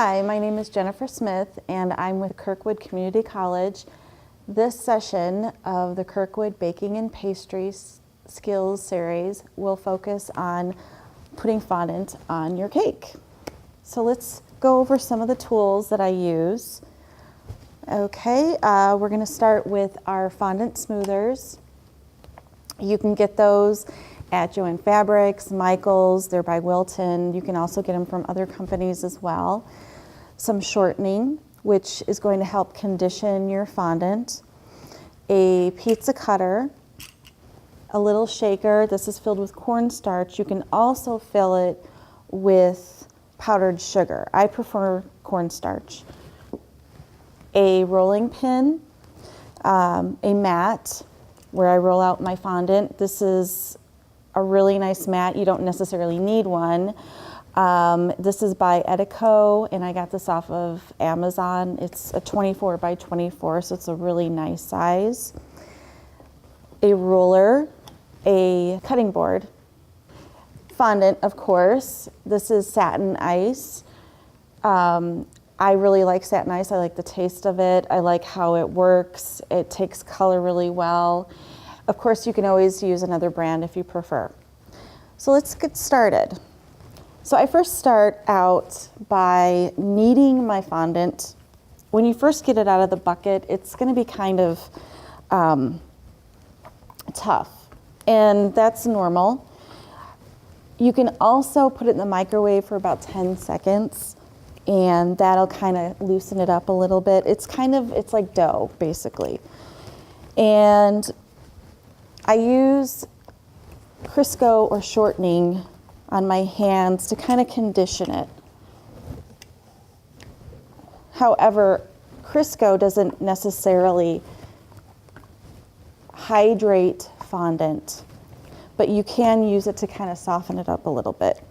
Hi, my name is Jennifer Smith and I'm with Kirkwood Community College. This session of the Kirkwood Baking and Pastry Skills Series will focus on putting fondant on your cake. So let's go over some of the tools that I use. Okay, we're going to start with our fondant smoothers. You can get those at Joann Fabrics, Michaels, they're by Wilton. You can also get them from other companies as well. Some shortening, which is going to help condition your fondant. A pizza cutter, a little shaker. This is filled with cornstarch. You can also fill it with powdered sugar. I prefer cornstarch. A rolling pin, a mat where I roll out my fondant. This is a really nice mat. You don't necessarily need one. This is by Edico, and I got this off of Amazon. It's a 24 by 24, so it's a really nice size. A ruler, a cutting board. Fondant, of course. This is satin ice. I really like satin ice. I like the taste of it. I like how it works. It takes color really well. Of course, you can always use another brand if you prefer. So let's get started. So I first start out by kneading my fondant. When you first get it out of the bucket, it's going to be kind of tough, and that's normal. You can also put it in the microwave for about 10 seconds, and that'll kind of loosen it up a little bit. It's like dough, basically. And I use Crisco or shortening on my hands to kind of condition it. However, Crisco doesn't necessarily hydrate fondant, but you can use it to kind of soften it up a little bit.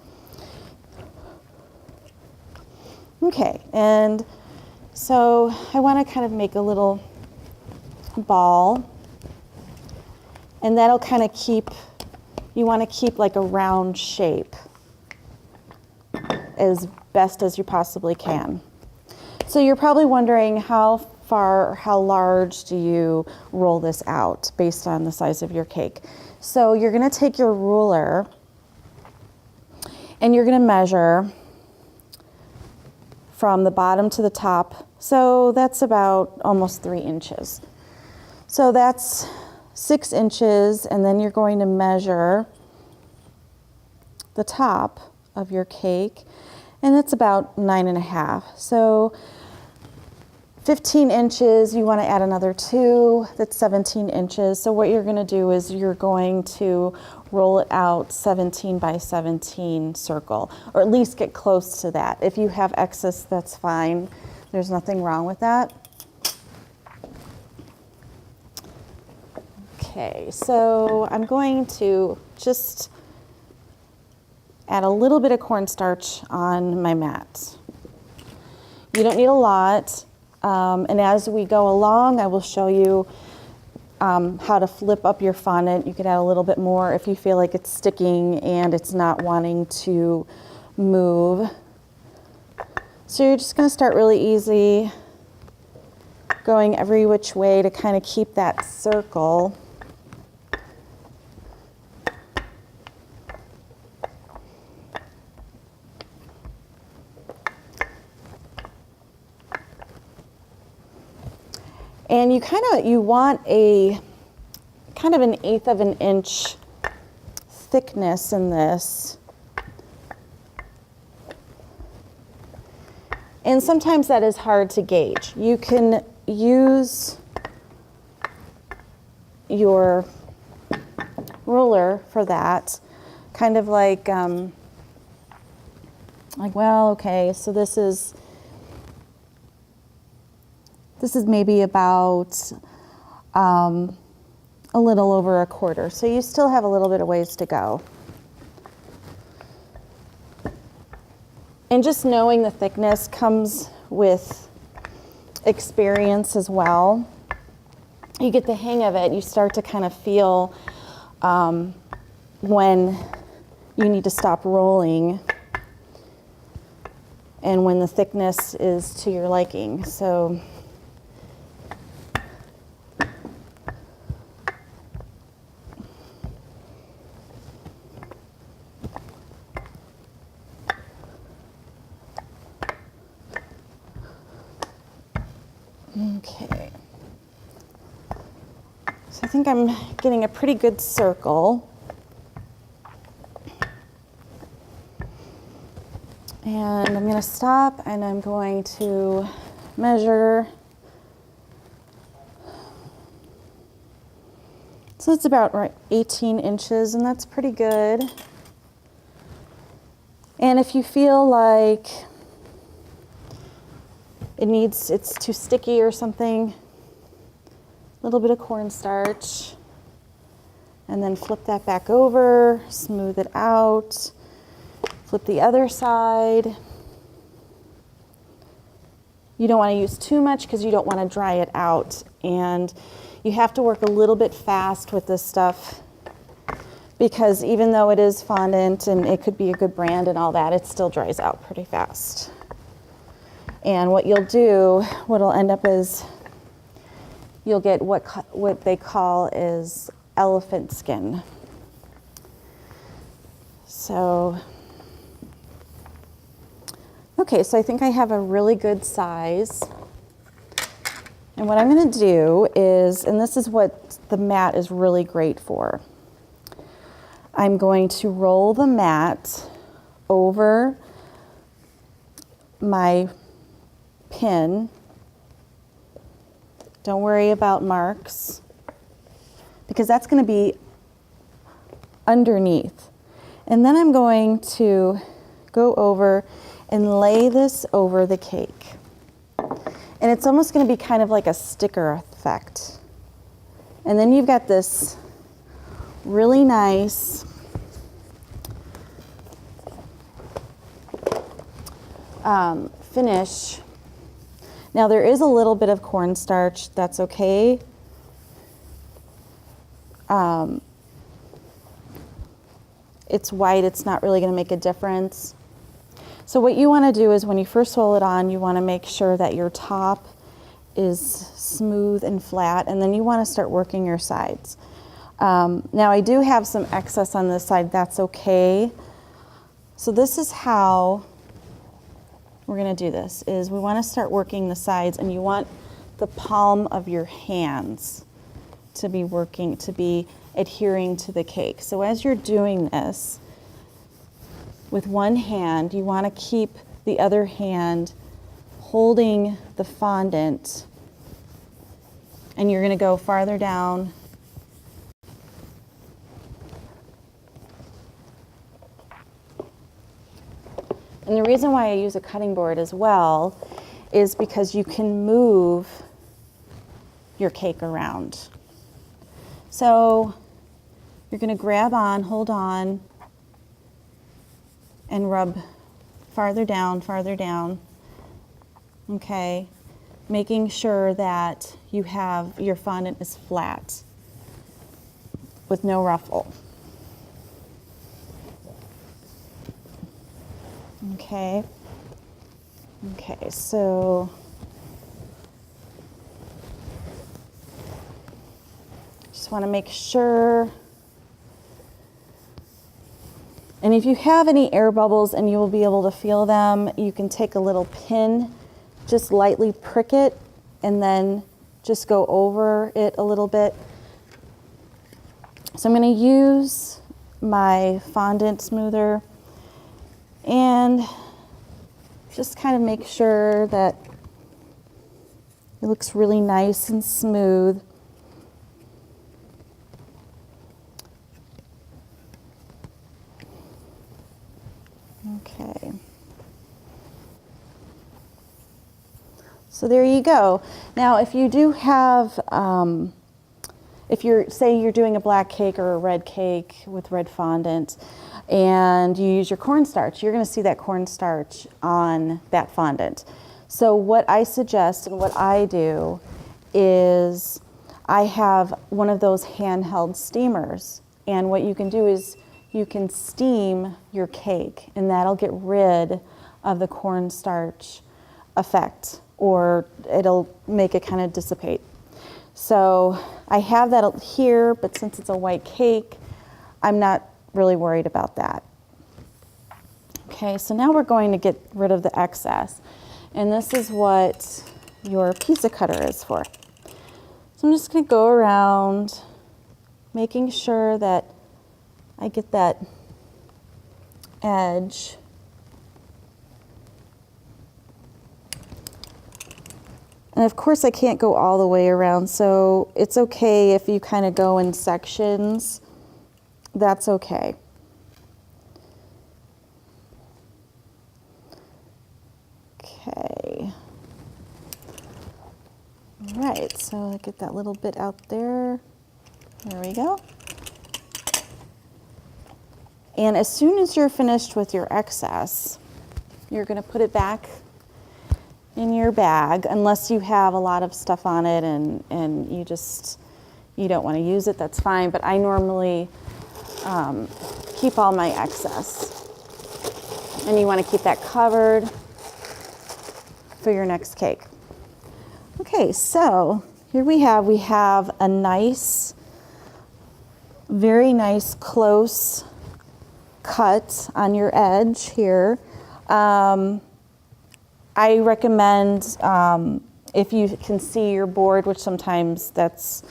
Okay, and so I want to kind of make a little ball, and that'll kind of keep, you want to keep like a round shape as best as you possibly can. So you're probably wondering how far, how large do you roll this out based on the size of your cake. So you're going to take your ruler and you're going to measure from the bottom to the top. So that's about almost 3 inches. So that's 6 inches, and then you're going to measure the top of your cake, and it's about 9.5. So 15 inches, you want to add another 2, that's 17 inches. So what you're going to do is you're going to roll it out 17 by 17 circle, or at least get close to that. If you have excess, that's fine. There's nothing wrong with that. Okay, so I'm going to just add a little bit of cornstarch on my mat. You don't need a lot, and as we go along, I will show you how to flip up your fondant. You could add a little bit more if you feel like it's sticking and it's not wanting to move. So you're just going to start really easy, going every which way to kind of keep that circle. And you want a kind of 1/8 of an inch thickness in this. And sometimes that is hard to gauge. You can use your ruler for that, kind of like well, okay, so this is maybe about a little over 1/4. So you still have a little bit of ways to go. And just knowing the thickness comes with experience as well. You get the hang of it. You start to kind of feel when you need to stop rolling. and when the thickness is to your liking. So okay. So I think I'm getting a pretty good circle. And I'm going to stop and I'm going to measure. So it's about right 18 inches, and that's pretty good. And if you feel like it's too sticky or something, a little bit of cornstarch, and then flip that back over, smooth it out, flip the other side. You don't want to use too much because you don't want to dry it out, and you have to work a little bit fast with this stuff because even though it is fondant and it could be a good brand and all that, it still dries out pretty fast. And what you'll do, what'll end up is you'll get what they call is elephant skin. So, okay, so I think I have a really good size. And what I'm going to do is, and this is what the mat is really great for, I'm going to roll the mat over my pin. Don't worry about marks because that's going to be underneath. And then I'm going to go over and lay this over the cake. And it's almost going to be kind of like a sticker effect. And then you've got this really nice finish. Now there is a little bit of cornstarch, that's okay. It's white, it's not really going to make a difference. So what you want to do is when you first roll it on, you want to make sure that your top is smooth and flat, and then you want to start working your sides. Now I do have some excess on this side, that's okay. So this is how we're going to do this, is we want to start working the sides, and you want the palm of your hands to be working, to be adhering to the cake. So as you're doing this, with one hand, you want to keep the other hand holding the fondant, and you're going to go farther down. And the reason why I use a cutting board as well is because you can move your cake around. So you're going to grab on, hold on, and rub farther down, okay? Making sure that you have, your fondant is flat with no ruffle. Okay, so just want to make sure. And if you have any air bubbles and you will be able to feel them, you can take a little pin, just lightly prick it, and then just go over it a little bit. So I'm going to use my fondant smoother and just kind of make sure that it looks really nice and smooth. Okay. So there you go. Now, if you do have, if say you're doing a black cake or a red cake with red fondant, and you use your cornstarch, you're going to see that cornstarch on that fondant. So what I suggest and what I do is I have one of those handheld steamers, and what you can do is you can steam your cake, and that'll get rid of the cornstarch effect, or it'll make it kind of dissipate. So I have that here, but since it's a white cake, I'm not really worried about that. Okay, so now we're going to get rid of the excess. And this is what your pizza cutter is for. So I'm just going to go around making sure that I get that edge. And of course I can't go all the way around, so it's okay if you kind of go in sections. That's okay. Okay. All right, so I get that little bit out there. There we go. And as soon as you're finished with your excess, you're going to put it back in your bag, unless you have a lot of stuff on it and you don't want to use it, that's fine. But I normally keep all my excess. And you want to keep that covered for your next cake. Okay, so here we have a nice, very nice close cut on your edge here. I recommend, if you can see your board, which sometimes that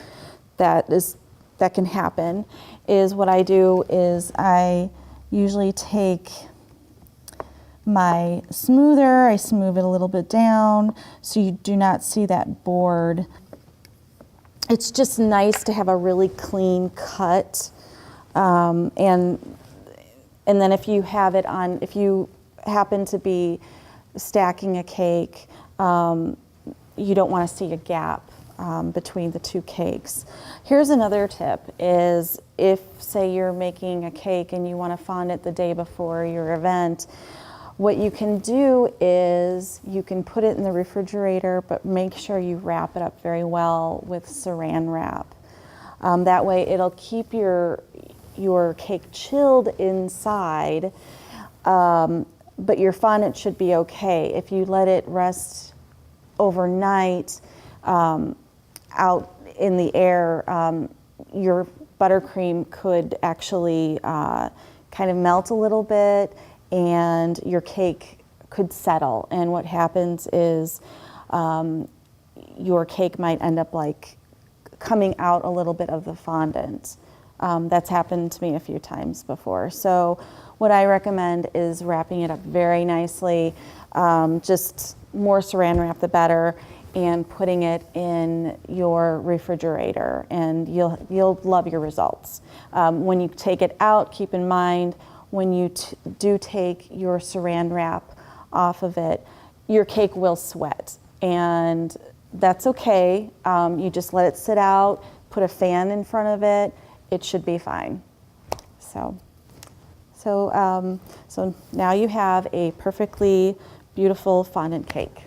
can happen, is what I do is I usually take my smoother, I smooth it a little bit down so you do not see that board. It's just nice to have a really clean cut, and then if you have it on, if you happen to be stacking a cake, you don't want to see a gap between the two cakes. Here's another tip is if, say, you're making a cake and you want to fondant the day before your event, what you can do is you can put it in the refrigerator, but make sure you wrap it up very well with saran wrap. That way it'll keep your cake chilled inside, but your fondant should be okay. If you let it rest overnight out in the air, your buttercream could actually kind of melt a little bit and your cake could settle. And what happens is your cake might end up like coming out a little bit of the fondant. That's happened to me a few times before. So what I recommend is wrapping it up very nicely, just more saran wrap the better, and putting it in your refrigerator, and you'll love your results. When you take it out, keep in mind when you do take your saran wrap off of it, your cake will sweat, and that's okay. You just let it sit out, put a fan in front of it, it should be fine. So now you have a perfectly beautiful fondant cake.